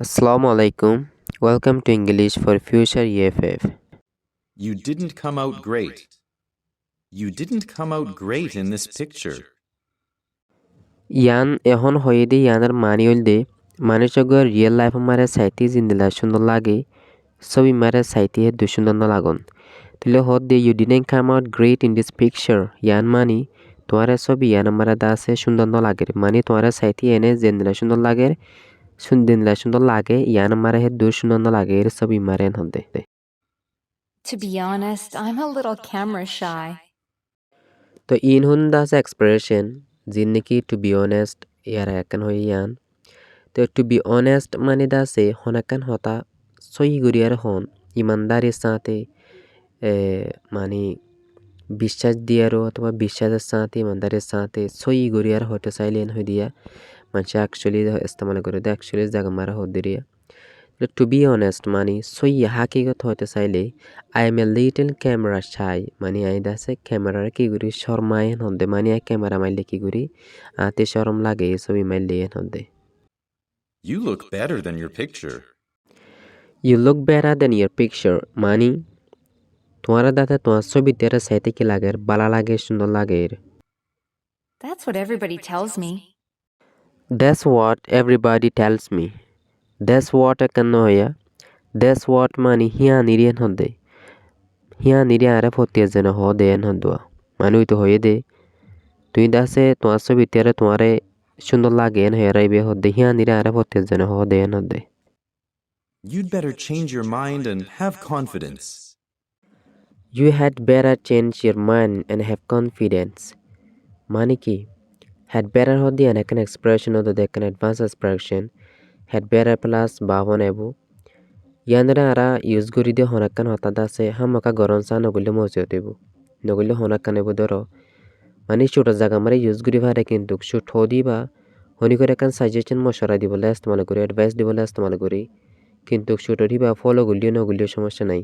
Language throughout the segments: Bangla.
Assalamualaikum. Welcome to English for Future EFF. You didn't come out great. You didn't come out great in this picture. Yan ehon hoyede yanar mani olde manushogor real life mare saiti zindila shundor lage sobi mare saiti he dushundor na lagon. Tile hodde you didn't come out great in this picture. Yan mani তোমারে ছবি ইয়ান মারা দাসে সুন্দর ন লাগে মানে তোমারে সাইতি এনে জেন্দিলা সুন্দর লাগে ইয়ান মারা হে দূর সুন্দর ন লাগে এর ছবি মারেন হদে To be honest, I'm a little camera shy. তো ইন হুন দাস এক্সপ্রেশন জিন নাকি টু বি অনেস্ট ইয়ার একান হই ইয়ান তো টু বি অনেস্ট মানে দাসে হনাকান হতা সই গুরিয়ার হন ইমানদারির সাথে মানে বিশ্বাস দিয়ারও অথবা বিশ্বাসের সাথে ইমানদারের সাথে সই গড়িয়ার হতে চাইলেন হয়ে দিয়া মানুষ অ্যাকচুয়ালি ইস্তেমাল করে দেয় অ্যাকচুয়ালি জায়গা মারা হতে দিয়া টু বি অনেস্ট মানে সই হাকিগত হতে চাইলে I M a little camera চাই মানে আই দাসে ক্যামেরার কি করি শর্মায়ন হতে মানে আই ক্যামেরা মাইলে কি করি আতে শরম লাগে ছবি মাইলে হতে You look better than your picture. You look better than your picture মানে তোমার দাতে তোমার ছবি তেরা সাইতে কি লাগে বালা লাগে সুন্দর লাগে That's what everybody tells me. That's what everybody tells me. That's what কেন হইয়া That's what মানে হিয়া নিরিয়ান হদে হিয়া নিরিয়া আরে ফতিয়া যেন হ দেন হদুয়া মানে তো হয়ে দে তুই দাসে তোমার ছবি তেরা তোমারে সুন্দর লাগে এন হেরাইবে হদে হিয়া নিরিয়া আরে ফতিয়া যেন হ দেন হদে You'd better change your mind and have confidence. You had better change your mind and have confidence. মানে কি had better হদি an an expression of the an advanced expression had better plus বাহন এবো ইয়ানরা আরা ইউজ করি দিয়ে হনাকান হতাদ আছে হামাকা গরম চা নগলে মজা দেব নগলে হনাকান এবো ধরো মানে ছোট জায়গা মারে ইউজ করি পারে কিন্তু ছোট হদি বা হনি করে কান সাজেশন মশরা দিবলে ইস্তেমাল করি অ্যাডভাইস দিবলে ইস্তেমাল করি কিন্তু ছোট দিবা ফলো গুলিও নগুলিও সমস্যা নাই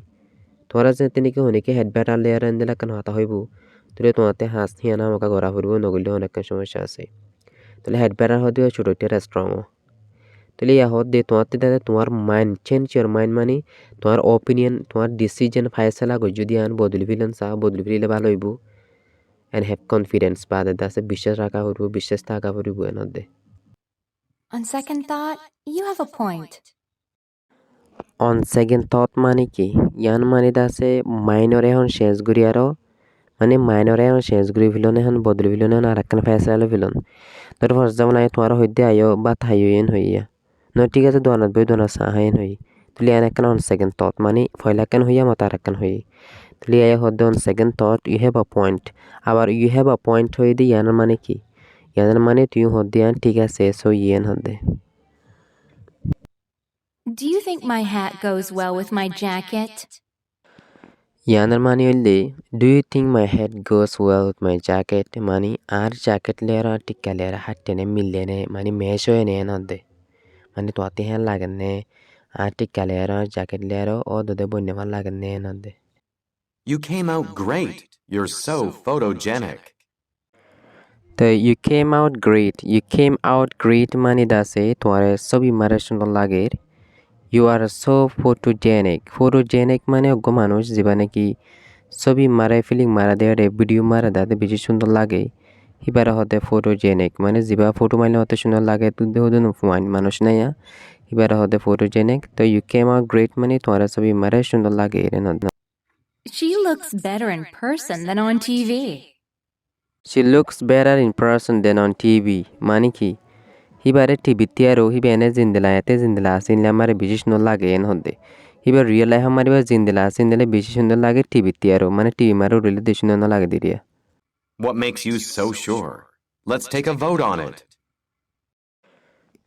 তোরা যে তিনিকে হনিকে হেড বেটার লেয়ার আনদিলা কান হতা হইব তুলে তোমাতে হাস হিয়ানা আমাকে গড়া ফুরব নগলিও অনেক সমস্যা আছে তাহলে হেড বেটার হদিও ছোটটির স্ট্রং তাহলে ইয়া হদে তোমাতে দাদা তোমার মাইন্ড চেঞ্জ ইউর মাইন্ড মানে তোমার অপিনিয়ন তোমার ডিসিশন ফাইসলা গই যদি আন বদলি ফিলেন চা বদলি ফিলে ভালো হইব এন্ড হ্যাভ কনফিডেন্স বা দাদা আছে বিশ্বাস রাখা হইব বিশ্বাস থাকা হইব এন হদে On second thought, you have a point. On second thought মানে কি ইয়ান মানে দাসে মাইনর এখন শেষ গুরি আরো মানে মাইনর এখন শেষ গুরি ফিলন এখন বদলি ফিলন আর একখান ফেসলা ফিলন তোর ফার্স্ট যেমন আয় তোমার হইতে আয়ো বা থাইয়েন হইয়া ন ঠিক আছে দোয়ানত বই দোনা সাহাইন হই তুলি আন একখান অন সেকেন্ড থট মানে ফয়লাকান হইয়া মত আর একখান হই তুলি আয় হদ্দে on second thought you have a point আবার ইউ হ্যাভ আ পয়েন্ট হই দি ইয়ানের মানে কি ইয়ানের মানে তুই হদ্দে আন ঠিক আছে সো ইয়েন হদ্দে Do you think my hat goes well with my jacket? ইয়ানের মানে হইলে do you think my head goes well with my jacket মানে আর জ্যাকেট লেয়ার আর টিক্কা লেয়ার হাট্টেনে মিললেনে মানে মেশ হয়ে নে নদে মানে তোতে হ্যাঁ লাগেন নে আর টিক্কা লেয়ার আর জ্যাকেট লেয়ার ও দোদে বন্যে ভাল লাগেন নে নদে You came out great. You're so photogenic. তো ইউ কেম আউট গ্রেট মানে দাসে তোমারে ছবি মারে সুন্দর লাগে ইউ আর সো ফটোজেনিক মানে অজ্ঞ মানুষ যেবা নাকি ছবি মারে ফিলিং মারা দেয় ভিডিও মারা দেয় বেশি সুন্দর লাগে হিবারে হতে ফটোজেনিক মানে যেবা ফটো মারলে হতে সুন্দর লাগে তুই হতে মানুষ নাই হিবারে হতে ফটোজেনিক তো ইউ কেম আউট গ্রেট মানে তোমার ছবি মারে সুন্দর লাগে She looks better in person than on TV. She looks better in person than on TV মানে কি হিবারে টিভিতে আর হিবে এনে জিন্দিলা এতে জিন্দিলা আসিনলে আমার বেশি সুন্দর লাগে এন হতে হিবার রিয়েল লাইফ আমার এবার জিন্দিলা আসিনলে বেশি সুন্দর লাগে টিভিতে আরও মানে টিভি মারও রিলে দিয়ে সুন্দর লাগে দিরিয়া What makes you so sure? Let's take a vote on it.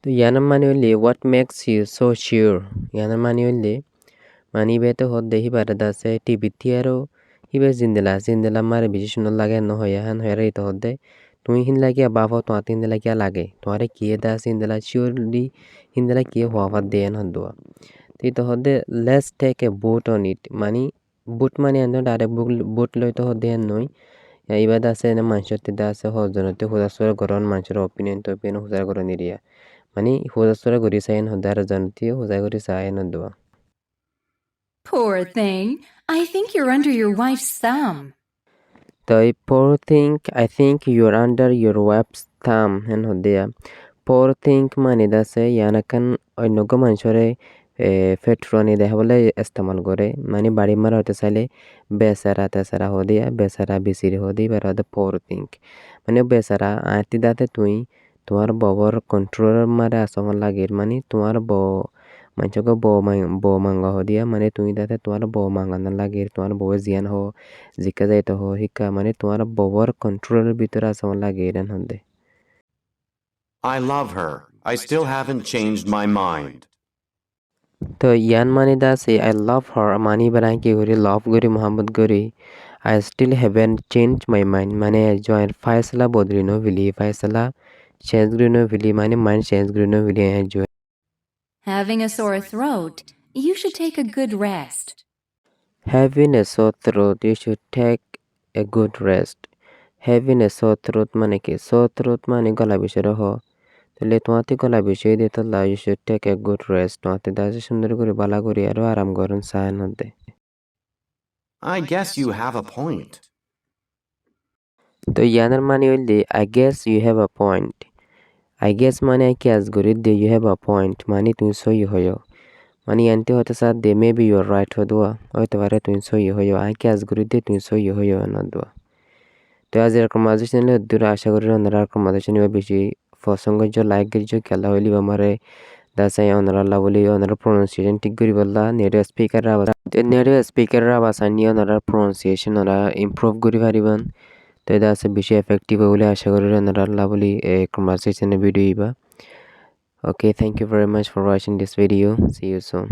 তো ইয়ানার মানে হইলে what makes you so sure ইয়ানার মানে হইলে মানে ইবেতে হতে হিবারে দাসে টিভিতে আরও হিবে জিন্দিলা মারে বেশি সুন্দর লাগে ন হইয়া হান হয়ে রে তো হতে তুই হিন্দলা কিয়া বাবা তোমার হিন্দলা কিয়া লাগে তোমারে কিয়ে দাস হিন্দলা শিওরলি হিন্দলা কিয়ে হওয়া দেন হদুয়া তুই তো হদে let's take a vote on it মানে বুট মানে এনে ডাইরেক্ট বুট লই তো হদে নই এইবাদ আছে এনে মানুষের তিদা আছে হজনতে হুদাসর গরন মানুষের অপিনিয়ন তো অপিনিয়ন হুদার গরন area Mani huza sura guri sayin hodara janti huza guri sayin hodwa. Poor thing. I think you're under your wife's thumb. The poor thing, I think you're under your wife's thumb and hodya. Poor thing mani dase yanakan oinogo manchore fetroni de habole istemal gore mani badi mara hote sale besara tesara hodya besara bisiri hodi bara the poor thing mani besara ati date tui তোমার বউর কন্ট্রোলের মারে আসঙ্গ লাগের মানে তোমার বউ manchogo bo manga hodia মানে তুমি দাতে তোমার বউ মাঙ্গানা লাগের তোমার বউ জিয়ান হো জিকা যাইতে হো হিকা মানে তোমার বউর কন্ট্রোলের ভিতরে আসঙ্গ লাগের হন্দে I love her. I still haven't changed my mind. তো ইয়ান মানে দা সে আই লাভ হার মানি বানাই কি করি লাভ করি মোহাম্মদ করি I still haven't change my mind মানে জয়ের ফায়সলা বদলি নো ভিলি ফায়সলা চেঞ্জ করি নো ভিলি মানে মাইন্ড চেঞ্জ করি নো ভিলি জয় Having a sore throat, you should take a good rest. Having a sore throat, you should take a good rest. Having a sore throat মানে কি sore throat মানে গলা বিষয় হ তাহলে তোমাতে গলা বিষয় দিয়ে তাহলে you should take a good rest তোমাতে দাসে সুন্দর করে বালা করি আরো আরাম করুন সায়ন হতে I guess you have a point. তো ইয়ানার মানে হইলে I guess you have a point. I guess মানে কি আজ করি দে you have a point মানে তুমি সই হয়ো মানে ইয়ানতে হতে সাথ দে maybe you are right Hadua হয়তো পারে তুমি সই হয়ো আই কি আজ করি দে তুমি সই হয়ো নদুয়া তো আজ এরকম মাঝে নিলে দূরে আশা করি অন্যরা এরকম মাঝে নিবে বেশি পছন্দ লাইক করিছো খেলা হইলি আমারে দাসাই অন্যরা আল্লাহ বলি অন্যরা প্রোনাউন্সিয়েশন ঠিক করি বললা নেটিভ স্পিকার আবাস আনি অন্যরা প্রোনাউন্সিয়েশন ওরা ইমপ্রুভ করি পারিবান তো এটা আছে বেশি এফেক্টিভ বলে আশা করি অন্যরা আল্লাহ বলি কনভারসেশনের ভিডিও ইবা okay thank you very much for watching this video see you soon